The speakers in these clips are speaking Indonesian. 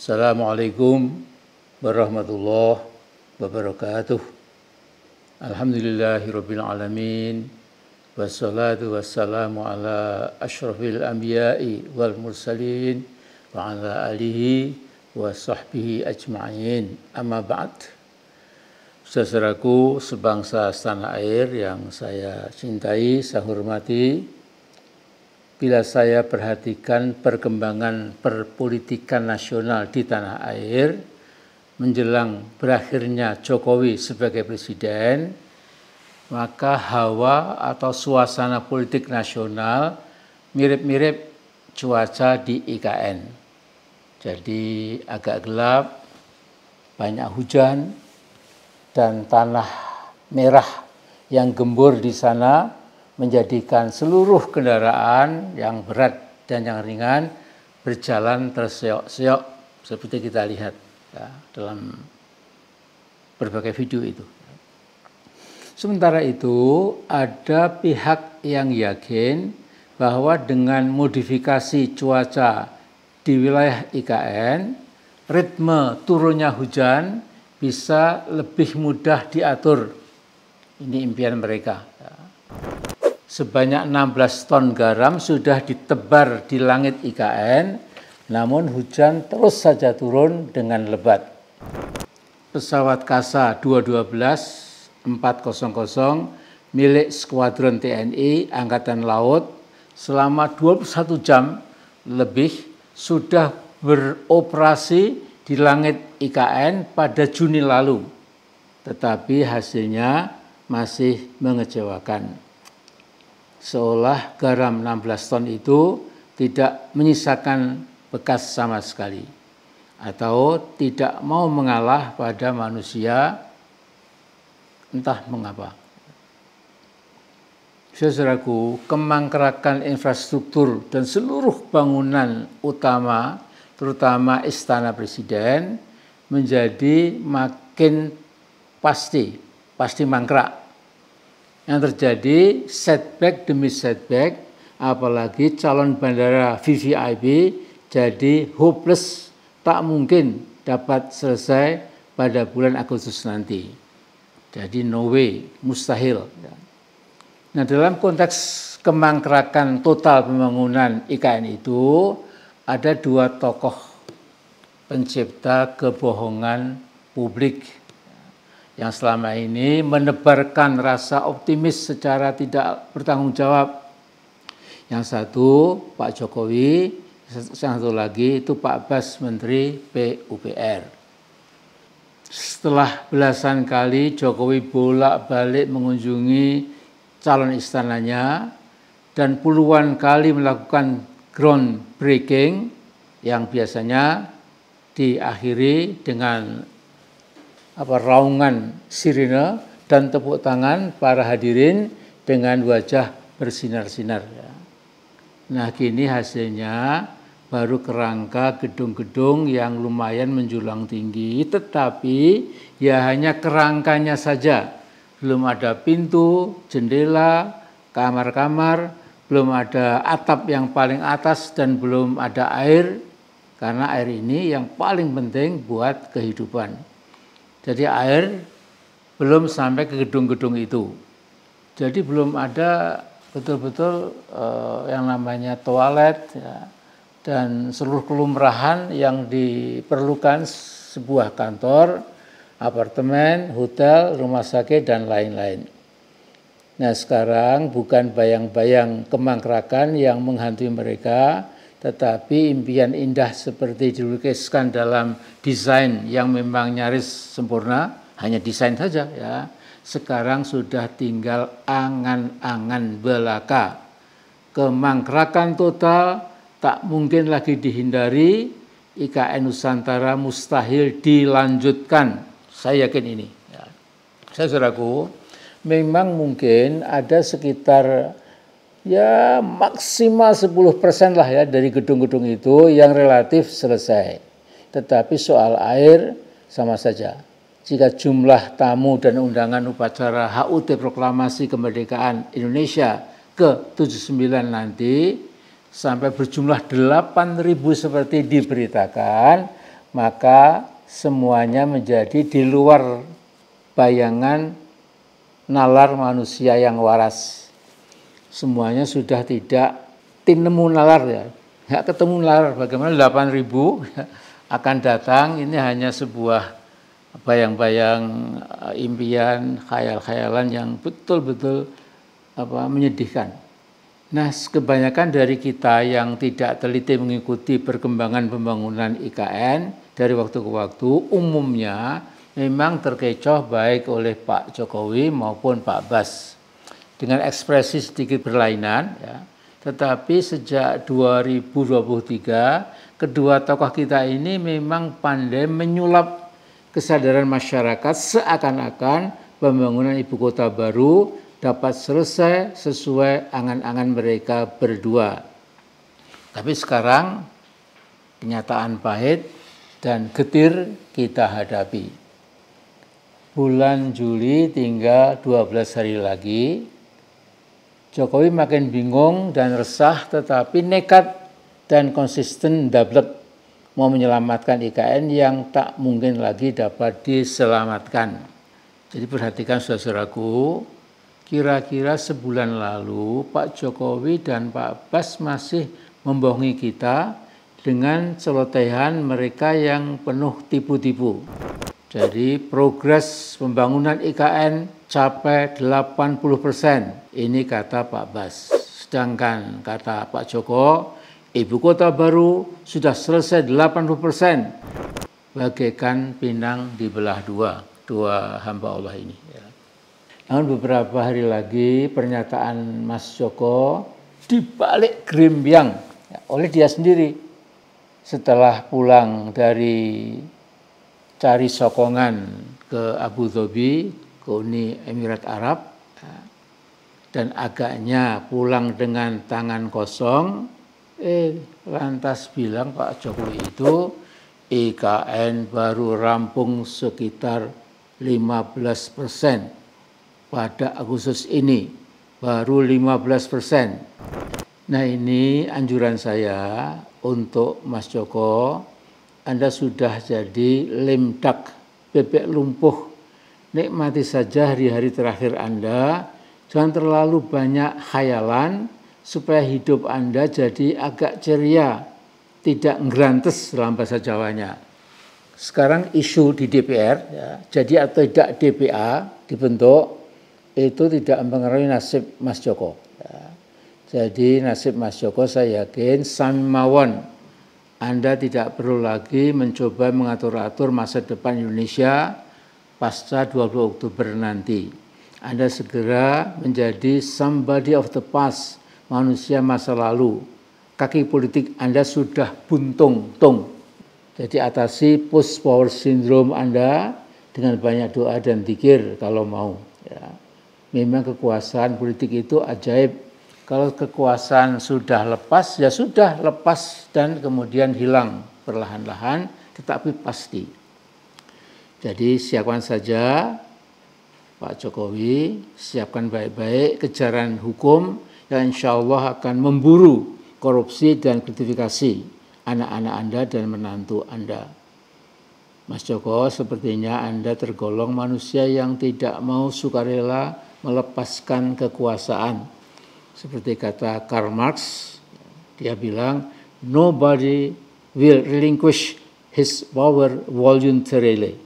Assalamualaikum warahmatullahi wabarakatuh. Alhamdulillahirabbil alamin. Wassalatu wassalamu ala asyrafil anbiya'i wal mursalin wa ala alihi wa sahbihi ajma'in. Amma ba'd. Saudaraku sebangsa setanah air yang saya cintai, saya hormati, bila saya perhatikan perkembangan perpolitikan nasional di tanah air menjelang berakhirnya Jokowi sebagai presiden, maka hawa atau suasana politik nasional mirip-mirip cuaca di IKN. Jadi agak gelap, banyak hujan, dan tanah merah yang gembur di sana menjadikan seluruh kendaraan yang berat dan yang ringan berjalan terseok-seok seperti kita lihat ya, dalam berbagai video itu. Sementara itu ada pihak yang yakin bahwa dengan modifikasi cuaca di wilayah IKN, ritme turunnya hujan bisa lebih mudah diatur. Ini impian mereka. Sebanyak 16 ton garam sudah ditebar di langit IKN, namun hujan terus saja turun dengan lebat. Pesawat Kasa 212 400 milik Skuadron TNI Angkatan Laut selama 21 jam lebih sudah beroperasi di langit IKN pada Juni lalu, tetapi hasilnya masih mengecewakan. Seolah garam 16 ton itu tidak menyisakan bekas sama sekali atau tidak mau mengalah pada manusia, entah mengapa. Saudaraku, kemangkrakan infrastruktur dan seluruh bangunan utama, terutama Istana Presiden, menjadi makin pasti mangkrak. Yang terjadi setback demi setback, apalagi calon bandara VVIP jadi hopeless, tak mungkin dapat selesai pada bulan Agustus nanti. Jadi no way, mustahil. Nah, dalam konteks kemangkrakan total pembangunan IKN itu ada dua tokoh pencipta kebohongan publik yang selama ini menebarkan rasa optimis secara tidak bertanggung jawab. Yang satu Pak Jokowi, yang satu lagi itu Pak Bas, Menteri PUPR. Setelah belasan kali Jokowi bolak-balik mengunjungi calon istananya dan puluhan kali melakukan groundbreaking yang biasanya diakhiri dengan raungan sirine dan tepuk tangan para hadirin dengan wajah bersinar-sinar. Nah, kini hasilnya baru kerangka gedung-gedung yang lumayan menjulang tinggi, tetapi ya hanya kerangkanya saja. Belum ada pintu, jendela, kamar-kamar, belum ada atap yang paling atas dan belum ada air, karena air ini yang paling penting buat kehidupan. Jadi air belum sampai ke gedung-gedung itu. Jadi belum ada betul-betul yang namanya toilet ya, dan seluruh kelumrahan yang diperlukan sebuah kantor, apartemen, hotel, rumah sakit, dan lain-lain. Nah, sekarang bukan bayang-bayang kemangkrakan yang menghantui mereka, tetapi impian indah seperti dilukiskan dalam desain yang memang nyaris sempurna, hanya desain saja ya. Sekarang sudah tinggal angan-angan belaka. Kemangkrakan total tak mungkin lagi dihindari, IKN Nusantara mustahil dilanjutkan. Saya yakin ini. Ya. Saudaraku, memang mungkin ada sekitar ya maksimal 10% lah ya dari gedung-gedung itu yang relatif selesai. Tetapi soal air sama saja. Jika jumlah tamu dan undangan upacara HUT Proklamasi Kemerdekaan Indonesia ke-79 nanti sampai berjumlah 8.000 seperti diberitakan, maka semuanya menjadi di luar bayangan nalar manusia yang waras. Semuanya sudah tidak tinemu nalar ya, nggak ketemu nalar. Bagaimana 8.000 akan datang, ini hanya sebuah bayang-bayang, impian, khayal-khayalan yang betul-betul menyedihkan. Nah, kebanyakan dari kita yang tidak teliti mengikuti perkembangan pembangunan IKN dari waktu ke waktu, umumnya memang terkecoh baik oleh Pak Jokowi maupun Pak Bas dengan ekspresi sedikit berlainan, ya. Tetapi sejak 2023, kedua tokoh kita ini memang pandai menyulap kesadaran masyarakat seakan-akan pembangunan ibu kota baru dapat selesai sesuai angan-angan mereka berdua. Tapi sekarang kenyataan pahit dan getir kita hadapi. Bulan Juli tinggal 12 hari lagi. Jokowi makin bingung dan resah, tetapi nekat dan konsisten dablek mau menyelamatkan IKN yang tak mungkin lagi dapat diselamatkan. Jadi perhatikan saudaraku, kira-kira sebulan lalu Pak Jokowi dan Pak Bas masih membohongi kita dengan celotehan mereka yang penuh tipu-tipu. Jadi progres pembangunan IKN capai 80%, ini kata Pak Bas. Sedangkan kata Pak Joko, ibu kota baru sudah selesai 80%, bagaikan pinang dibelah dua hamba Allah ini. Namun beberapa hari lagi pernyataan Mas Joko dibalik gerimbyang oleh dia sendiri setelah pulang dari cari sokongan ke Abu Dhabi, ke Uni Emirat Arab, dan agaknya pulang dengan tangan kosong, lantas bilang Pak Jokowi itu IKN baru rampung sekitar 15%. Pada Agustus ini baru 15%. Nah, ini anjuran saya untuk Mas Joko, Anda sudah jadi lemdak, bebek lumpuh. Nikmati saja hari-hari terakhir Anda, jangan terlalu banyak khayalan supaya hidup Anda jadi agak ceria, tidak ngrantes dalam bahasa Jawanya. Sekarang isu di DPR, ya, jadi atau tidak DPA dibentuk, itu tidak mempengaruhi nasib Mas Joko. Ya. Jadi nasib Mas Joko saya yakin sami mawon. Anda tidak perlu lagi mencoba mengatur-atur masa depan Indonesia pasca 20 Oktober nanti. Anda segera menjadi somebody of the past, manusia masa lalu. Kaki politik Anda sudah buntung-tung. Jadi atasi post power syndrome Anda dengan banyak doa dan zikir kalau mau. Ya. Memang kekuasaan politik itu ajaib. Kalau kekuasaan sudah lepas, ya sudah lepas dan kemudian hilang perlahan-lahan, tetapi pasti. Jadi siapkan saja Pak Jokowi, siapkan baik-baik kejaran hukum yang insya Allah akan memburu korupsi dan gratifikasi anak-anak Anda dan menantu Anda. Mas Joko, sepertinya Anda tergolong manusia yang tidak mau sukarela melepaskan kekuasaan. Seperti kata Karl Marx, dia bilang, nobody will relinquish his power voluntarily.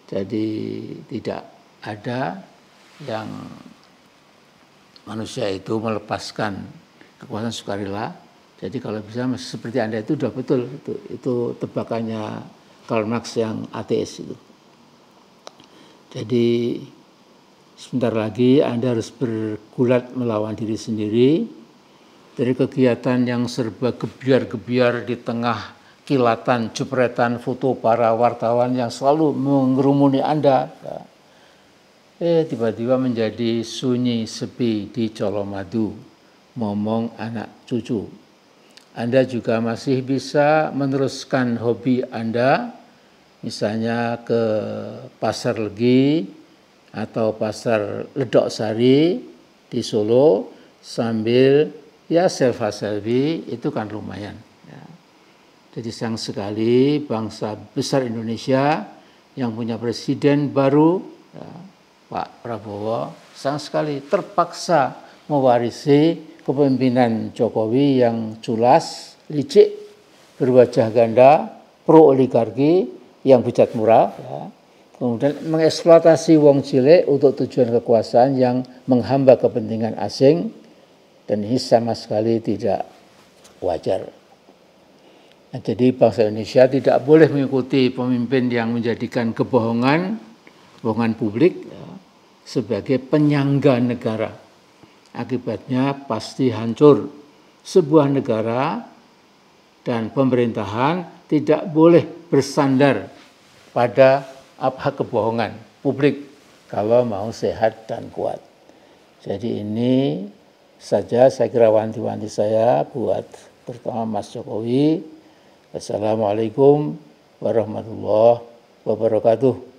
Jadi tidak ada yang manusia itu melepaskan kekuasaan sukarela. Jadi kalau bisa seperti Anda itu sudah betul, itu tebakannya Karl Marx yang ateis itu. Jadi sebentar lagi Anda harus bergulat melawan diri sendiri dari kegiatan yang serba gebiar-gebiar di tengah kilatan, jepretan foto para wartawan yang selalu mengerumuni Anda. Tiba-tiba menjadi sunyi sepi di Colomadu, momong anak cucu. Anda juga masih bisa meneruskan hobi Anda, misalnya ke Pasar Legi, atau Pasar Ledok Sari di Solo sambil ya selfie itu kan lumayan. Ya. Jadi sayang sekali bangsa besar Indonesia yang punya presiden baru, ya, Pak Prabowo, sayang sekali terpaksa mewarisi kepemimpinan Jokowi yang culas, licik, berwajah ganda, pro oligarki, yang bejat moral, ya. Kemudian mengeksploitasi wong cilik untuk tujuan kekuasaan yang menghamba kepentingan asing, dan ini sama sekali tidak wajar. Nah, jadi bangsa Indonesia tidak boleh mengikuti pemimpin yang menjadikan kebohongan publik, ya, sebagai penyangga negara. Akibatnya pasti hancur. Sebuah negara dan pemerintahan tidak boleh bersandar pada kebohongan publik kalau mau sehat dan kuat. Jadi ini saja saya kira wanti-wanti saya buat terutama Mas Jokowi. Assalamualaikum warahmatullahi wabarakatuh.